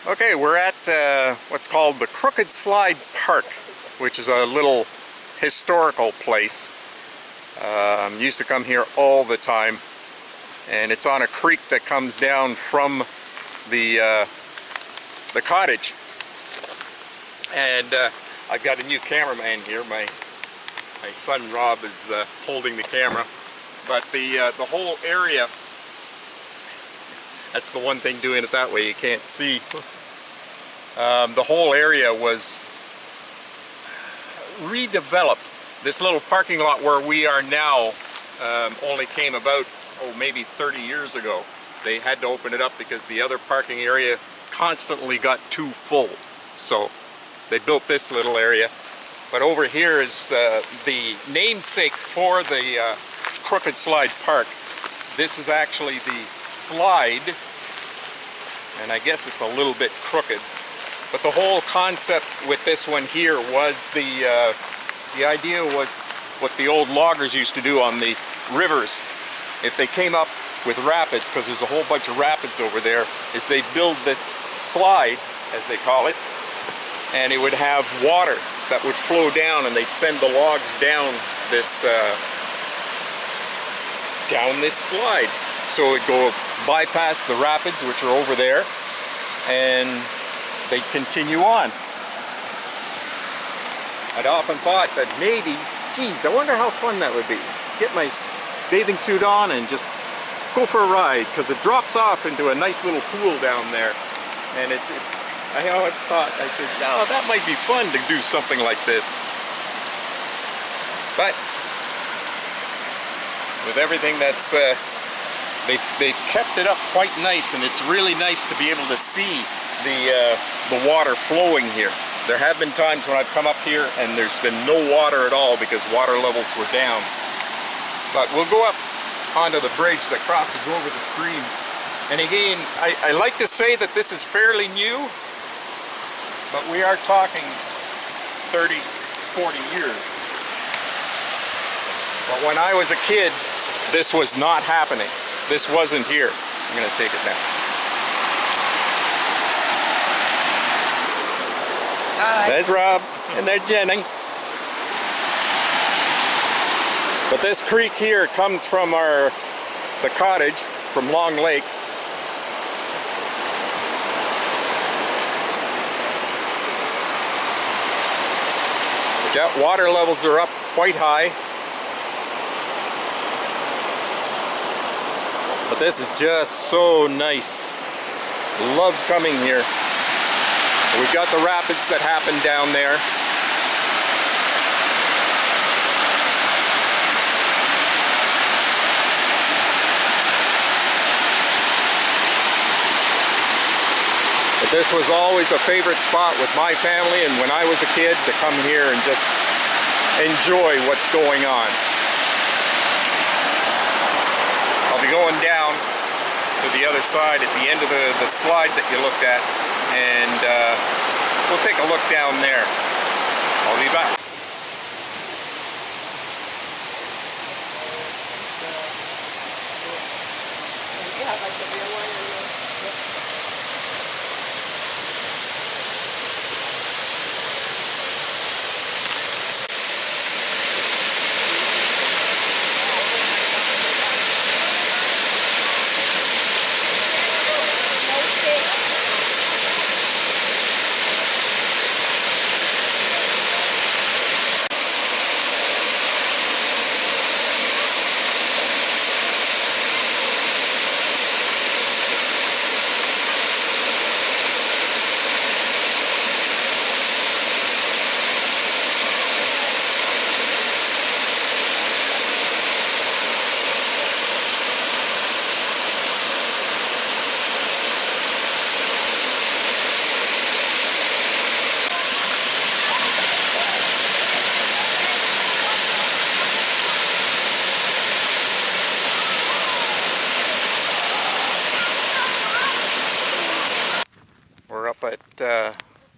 Okay, we're at what's called the Crooked Slide Park, which is a little historical place. Used to come here all the time, and it's on a creek that comes down from the cottage. And I've got a new cameraman here. My son Rob is holding the camera, but the whole area. That's the one thing doing it that way, you can't see. The whole area was redeveloped. This little parking lot where we are now only came about, maybe 30 years ago. They had to open it up because the other parking area constantly got too full. So they built this little area. But over here is the namesake for the Crooked Slide Park. This is actually the slide, and I guess it's a little bit crooked, but the whole concept with this one here was the idea was what the old loggers used to do on the rivers. If they came up with rapids, because there's a whole bunch of rapids over there, is they'd build this slide, as they call it, and it would have water that would flow down, and they'd send the logs down this slide. So it'd go bypass the rapids, which are over there, and they'd continue on. I'd often thought that maybe, geez, I wonder how fun that would be. Get my bathing suit on and just go for a ride, because it drops off into a nice little pool down there. And I always thought, I said, no, that might be fun to do something like this. But with everything that's they've kept it up quite nice, and it's really nice to be able to see the water flowing here. There have been times when I've come up here and there's been no water at all because water levels were down. But we'll go up onto the bridge that crosses over the stream. And again, I like to say that this is fairly new, but we are talking 30, 40 years. But when I was a kid, this was not happening. This wasn't here. I'm going to take it now. Hi. There's Rob, and there's Jenny. But this creek here comes from the cottage, from Long Lake. Yeah, water levels are up quite high. But this is just so nice. Love coming here. We've got the rapids that happen down there. But this was always a favorite spot with my family, and when I was a kid, to come here and just enjoy what's going on. I'll be going down to the other side at the end of the slide that you looked at, and we'll take a look down there. I'll be back.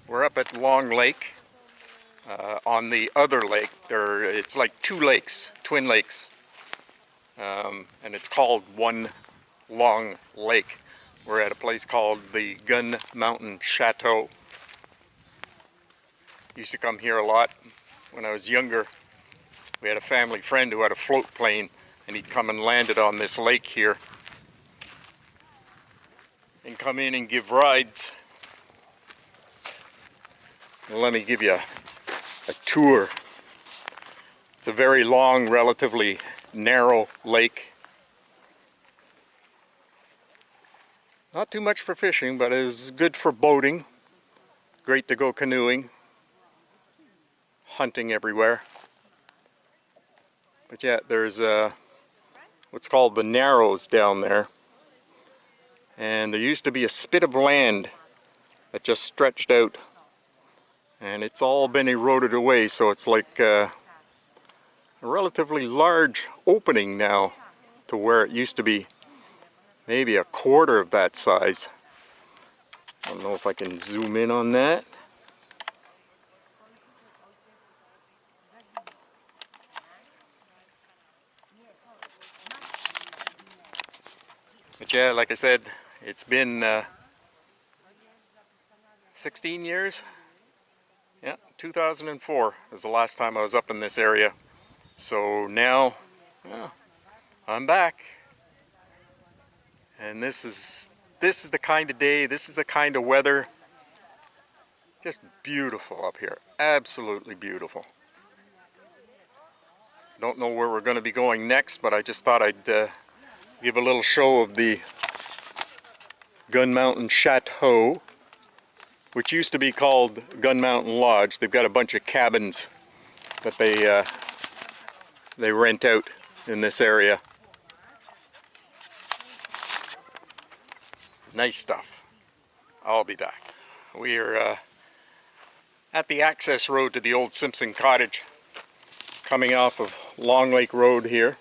We're up at Long Lake. On the other lake, it's like two lakes, twin lakes, and it's called One Long Lake. We're at a place called the Gun Mountain Chateau. Used to come here a lot when I was younger. We had a family friend who had a float plane, and he'd come and land it on this lake here and come in and give rides. Well, let me give you a tour. It's a very long, relatively narrow lake. Not too much for fishing, but it is good for boating. Great to go canoeing, hunting everywhere. But yeah, there's what's called the Narrows down there. And there used to be a spit of land that just stretched out. And it's all been eroded away, so it's like a relatively large opening now to where it used to be maybe a quarter of that size. I don't know if I can zoom in on that. But yeah, like I said, it's been 16 years. Yeah, 2004 was the last time I was up in this area. So now, yeah, I'm back. And this is the kind of day, this is the kind of weather. Just beautiful up here. Absolutely beautiful. Don't know where we're going to be going next, but I just thought I'd give a little show of the Gun Mountain Chateau, which used to be called Gun Mountain Lodge. They've got a bunch of cabins that they rent out in this area. Nice stuff. I'll be back. We are at the access road to the old Simpson Cottage, coming off of Long Lake Road here,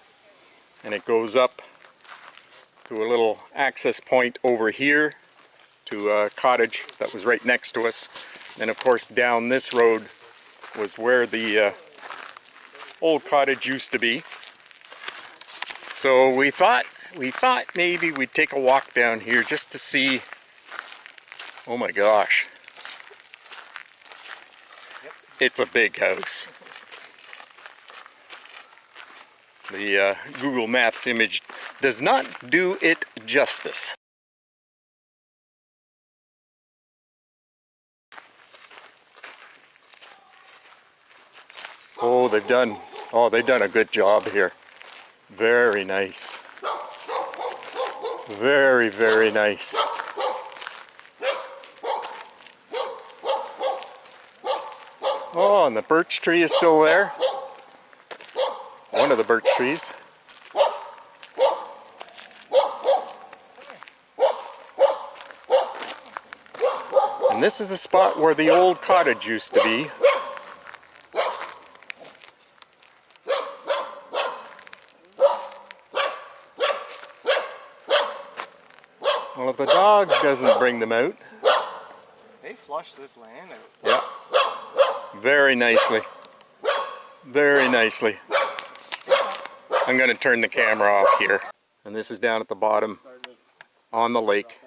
and it goes up to a little access point over here to a cottage that was right next to us. And of course down this road was where the old cottage used to be. So we thought maybe we'd take a walk down here just to see. Oh my gosh. It's a big house. The Google Maps image does not do it justice. Oh, they've done a good job here. Very nice. Very, very nice. Oh, and the birch tree is still there. One of the birch trees. And this is the spot where the old cottage used to be. Well, if the dog doesn't bring them out. They flush this land out. Yeah. Very nicely. Very nicely. I'm going to turn the camera off here. And this is down at the bottom on the lake.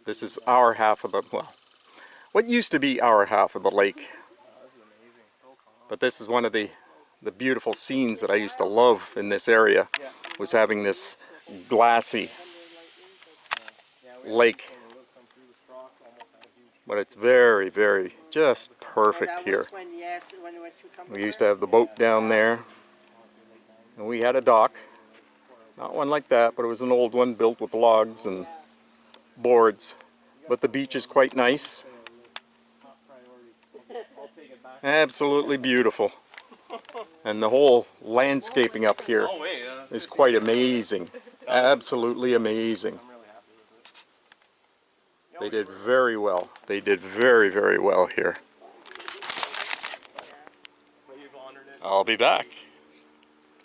This is our half of the, well, what used to be our half of the lake. But this is one of the beautiful scenes that I used to love in this area, was having this glassy lake. But it's very, very, just perfect here. We used to have the boat down there, and we had a dock. Not one like that, but it was an old one built with logs and boards. But the beach is quite nice. Absolutely beautiful. And the whole landscaping up here is quite amazing. Absolutely amazing. They did very well. They did very, very well here. I'll be back.